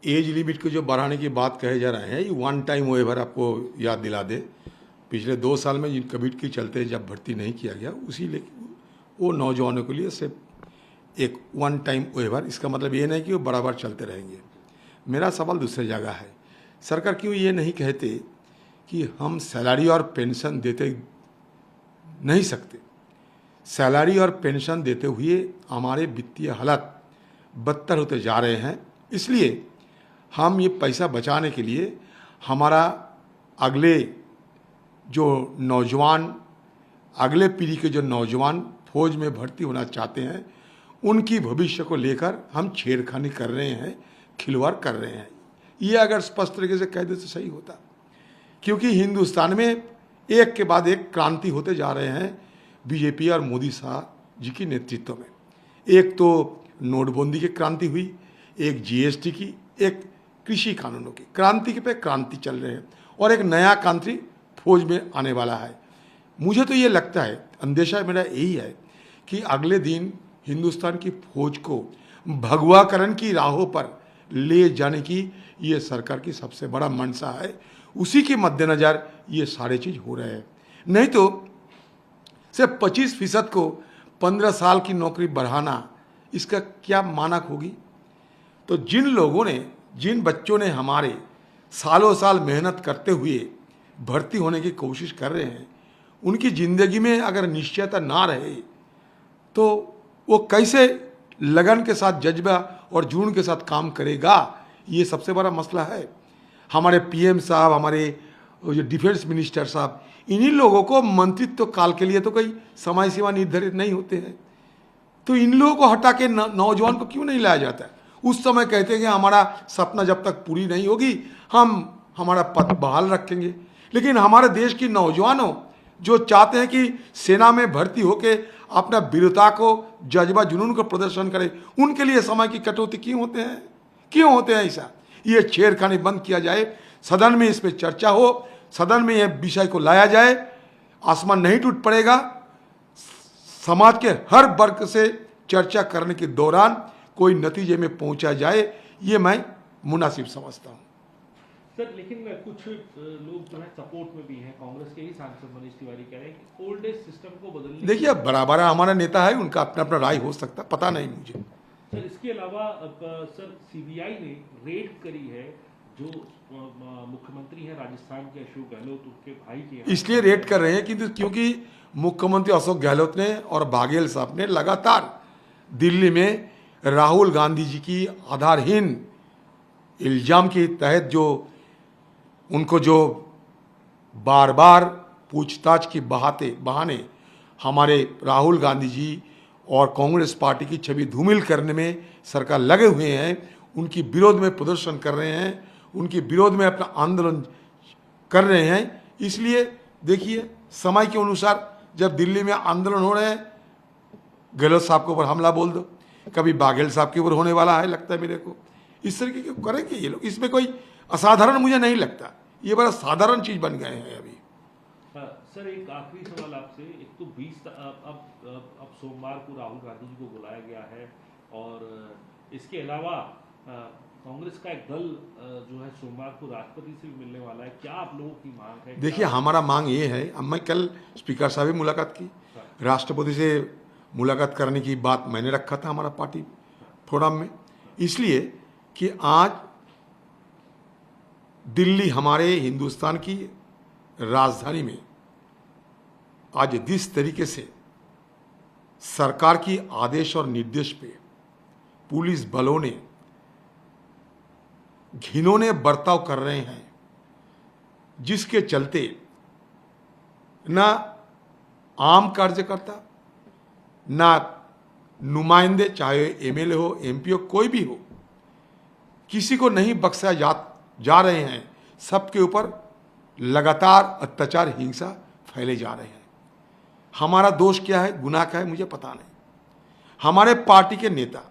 Age limit को जो बढ़ाने की बात कहे जा रहे हैं, ये वन टाइम वेवर आपको याद दिला दे। पिछले 2 साल में जिन कोविड के चलते जब भर्ती नहीं किया गया, उसी वो नौजवानों के लिए सिर्फ एक वन टाइम वेवर। इसका मतलब ये नहीं कि वो बराबर चलते रहेंगे। मेरा सवाल दूसरी जगह है, सरकार क्यों ये नहीं कहते कि हम सैलरी और पेंशन देते नहीं सकते। सैलरी और पेंशन देते हुए हमारे वित्तीय हालत बदतर होते जा रहे हैं, इसलिए हम ये पैसा बचाने के लिए हमारा अगले पीढ़ी के जो नौजवान फौज में भर्ती होना चाहते हैं, उनकी भविष्य को लेकर हम छेड़खानी कर रहे हैं, खिलवाड़ कर रहे हैं। ये अगर स्पष्ट तरीके से कह दे तो सही होता, क्योंकि हिंदुस्तान में एक के बाद एक क्रांति होते जा रहे हैं बीजेपी और मोदी साहब जी की नेतृत्व में। एक तो नोटबंदी की क्रांति हुई, एक जीएसटी की, एक कृषि कानूनों की क्रांति पे क्रांति चल रहे हैं, और एक नया क्रांति फौज में आने वाला है। मुझे तो ये लगता है, अंदेशा मेरा यही है कि अगले दिन हिंदुस्तान की फौज को भगवाकरण की राहों पर ले जाने की ये सरकार की सबसे बड़ा मंशा है। उसी के मद्देनज़र ये सारे चीज़ हो रहे हैं। नहीं तो सिर्फ 25% को 15 साल की नौकरी बढ़ाना, इसका क्या मानक होगी। तो जिन बच्चों ने हमारे सालों साल मेहनत करते हुए भर्ती होने की कोशिश कर रहे हैं, उनकी ज़िंदगी में अगर निश्चयता ना रहे तो वो कैसे लगन के साथ, जज्बा और जुनून के साथ काम करेगा। ये सबसे बड़ा मसला है। हमारे पीएम साहब, हमारे जो डिफेंस मिनिस्टर साहब, इन्हीं लोगों को मंत्रित्व काल के लिए तो कोई समय सीमा निर्धारित नहीं होते हैं। तो इन लोगों को हटा के नौजवान को क्यों नहीं लाया जाता है। उस समय कहते हैं कि हमारा सपना जब तक पूरी नहीं होगी हम हमारा पद बहाल रखेंगे। लेकिन हमारे देश की नौजवानों जो चाहते हैं कि सेना में भर्ती होके अपना वीरता को, जज्बा जुनून को प्रदर्शन करें, उनके लिए समय की कटौती क्यों होते हैं ऐसा। ये छेड़खानी बंद किया जाए, सदन में इस पर चर्चा हो, सदन में यह विषय को लाया जाए, आसमान नहीं टूट पड़ेगा। समाज के हर वर्ग से चर्चा करने के दौरान कोई नतीजे में पहुंचा जाए, ये मैं मुनासिब समझता हूं। सर, लेकिन कुछ लोग जो है सपोर्ट में भी हैं, कांग्रेस के ही सांसद मनीष तिवारी कह रहे हैं कि ओल्ड एज सिस्टम को बदलने। देखिए, बराबर हमारा नेता है, उनका अपना अपना राय हो सकता, पता नहीं मुझे। सर, इसके अलावा सर सीबीआई ने रेड करी है जो मुख्यमंत्री हैं राजस्थान के अशोक गहलोत, उनके भाई के। इसलिए रेड कर रहे हैं क्योंकि मुख्यमंत्री अशोक गहलोत ने और बाघेल साहब ने लगातार दिल्ली में राहुल गांधी जी की आधारहीन इल्जाम के तहत जो बार बार पूछताछ की बहाने हमारे राहुल गांधी जी और कांग्रेस पार्टी की छवि धूमिल करने में सरकार लगे हुए हैं, उनकी विरोध में प्रदर्शन कर रहे हैं, उनके विरोध में अपना आंदोलन कर रहे हैं। इसलिए देखिए, समय के अनुसार जब दिल्ली में आंदोलन हो रहे हैं, गहलोत साहब के ऊपर हमला बोल दो, कभी बाघेल साहब के ऊपर होने वाला है, लगता है मेरे को। इस तरीके के करेंगे ये लोग, इसमें कोई असाधारण मुझे नहीं लगता। ये बड़ा साधारण चीज बन गए हैं अभी। सर, एक आखिरी सवाल आपसे। एक तो 20 अब सोमवार को राहुल गांधी जी को बुलाया गया है, और इसके अलावा कांग्रेस का एक दल जो है सोमवार को राष्ट्रपति से भी मिलने वाला है। क्या आप लोगों की मांग है? देखिए, हमारा मांग ये है, अब मैं कल स्पीकर साहब भी मुलाकात की, राष्ट्रपति से मुलाकात करने की बात मैंने रखा था हमारा पार्टी फोरम में, इसलिए कि आज दिल्ली, हमारे हिंदुस्तान की राजधानी में आज जिस तरीके से सरकार की आदेश और निर्देश पे पुलिस बलों ने घिनौने बर्ताव कर रहे हैं, जिसके चलते ना आम कार्यकर्ता, ना नुमाइंदे, चाहे एमएलए हो, एमपी हो, कोई भी हो, किसी को नहीं बख्शा जा रहे हैं। सबके ऊपर लगातार अत्याचार, हिंसा फैले जा रहे हैं। हमारा दोष क्या है, गुनाह क्या है, मुझे पता नहीं। हमारे पार्टी के नेता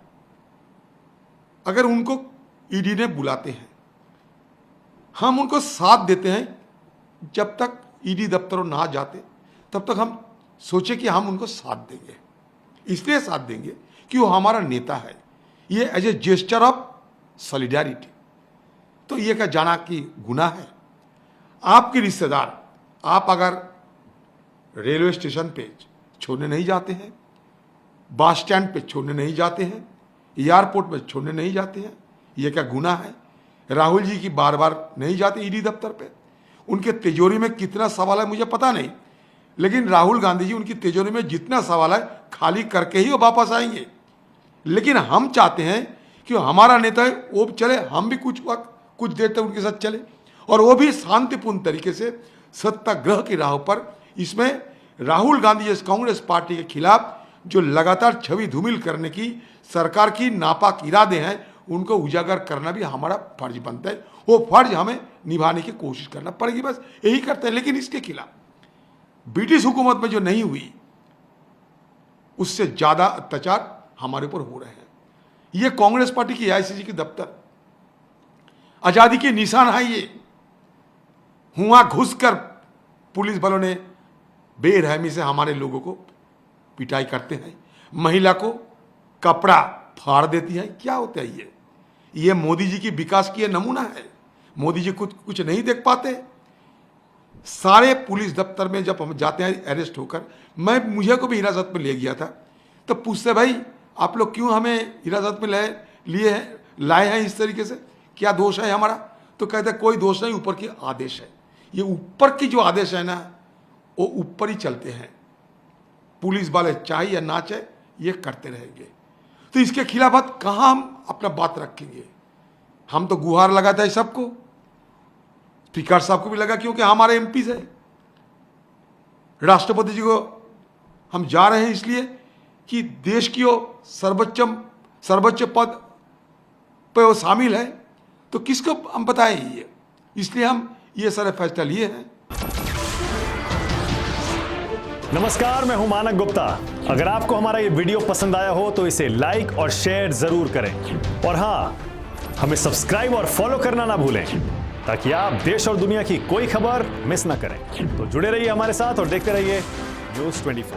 अगर उनको ईडी ने बुलाते हैं, हम उनको साथ देते हैं। जब तक ईडी दफ्तरों ना जाते तब तक हम सोचे कि हम उनको साथ देंगे। इसलिए साथ देंगे कि वो हमारा नेता है। ये as a gesture of solidarity तो ये क्या जाना कि गुनाह है? आपके रिश्तेदार आप अगर रेलवे स्टेशन पे छोड़ने नहीं जाते हैं, बस स्टैंड पे छोड़ने नहीं जाते हैं, एयरपोर्ट पे छोड़ने नहीं जाते हैं, ये क्या गुनाह है? राहुल जी की बार बार नहीं जाते ईडी दफ्तर पे, उनके तिजोरी में कितना सवाल है मुझे पता नहीं, लेकिन राहुल गांधी जी उनकी तिजोरी में जितना सवाल है खाली करके ही वो वापस आएंगे। लेकिन हम चाहते हैं कि हमारा नेता है वो चले, हम भी कुछ वक्त कुछ देर तक उनके साथ चले, और वो भी शांतिपूर्ण तरीके से सत्याग्रह की राह पर। इसमें राहुल गांधी जैसे कांग्रेस पार्टी के खिलाफ जो लगातार छवि धूमिल करने की सरकार की नापाक इरादे हैं उनको उजागर करना भी हमारा फर्ज बनता है। वो फर्ज हमें निभाने की कोशिश करना पड़ेगी, बस यही करते हैं। लेकिन इसके खिलाफ ब्रिटिश हुकूमत में जो नहीं हुई उससे ज्यादा अत्याचार हमारे ऊपर हो रहे हैं। ये कांग्रेस पार्टी की एआईसीसी की दफ्तर आजादी के निशान है। ये हुआ घुसकर पुलिस बलों ने बेरहमी से हमारे लोगों को पिटाई करते हैं, महिला को कपड़ा फाड़ देती है। क्या होता है ये मोदी जी की विकास की नमूना है। मोदी जी कुछ नहीं देख पाते। सारे पुलिस दफ्तर में जब हम जाते हैं अरेस्ट होकर, मुझे को भी हिरासत में ले गया था, तो पूछते भाई आप लोग क्यों हमें हिरासत में लाए हैं इस तरीके से, क्या दोष है हमारा? तो कहते कोई दोष नहीं, ऊपर के आदेश है। ये ऊपर की जो आदेश है ना वो ऊपर ही चलते हैं, पुलिस वाले चाहे या ना चाहे ये करते रहेंगे। तो इसके खिलाफ कहाँ हम अपना बात रखेंगे? हम तो गुहार लगाते हैं सबको, स्पीकर साहब को भी लगा क्योंकि हमारे एमपी है। राष्ट्रपति जी को हम जा रहे हैं इसलिए कि देश की वो सर्वोच्च पद पे वो शामिल है, तो किसको हम बताएं ये? इसलिए हम ये सारे फैसला लिए हैं। नमस्कार, मैं हूं मानक गुप्ता। अगर आपको हमारा ये वीडियो पसंद आया हो तो इसे लाइक और शेयर जरूर करें, और हां, हमें सब्सक्राइब और फॉलो करना ना भूलें ताकि आप देश और दुनिया की कोई खबर मिस ना करें। तो जुड़े रहिए हमारे साथ और देखते रहिए न्यूज़ 24।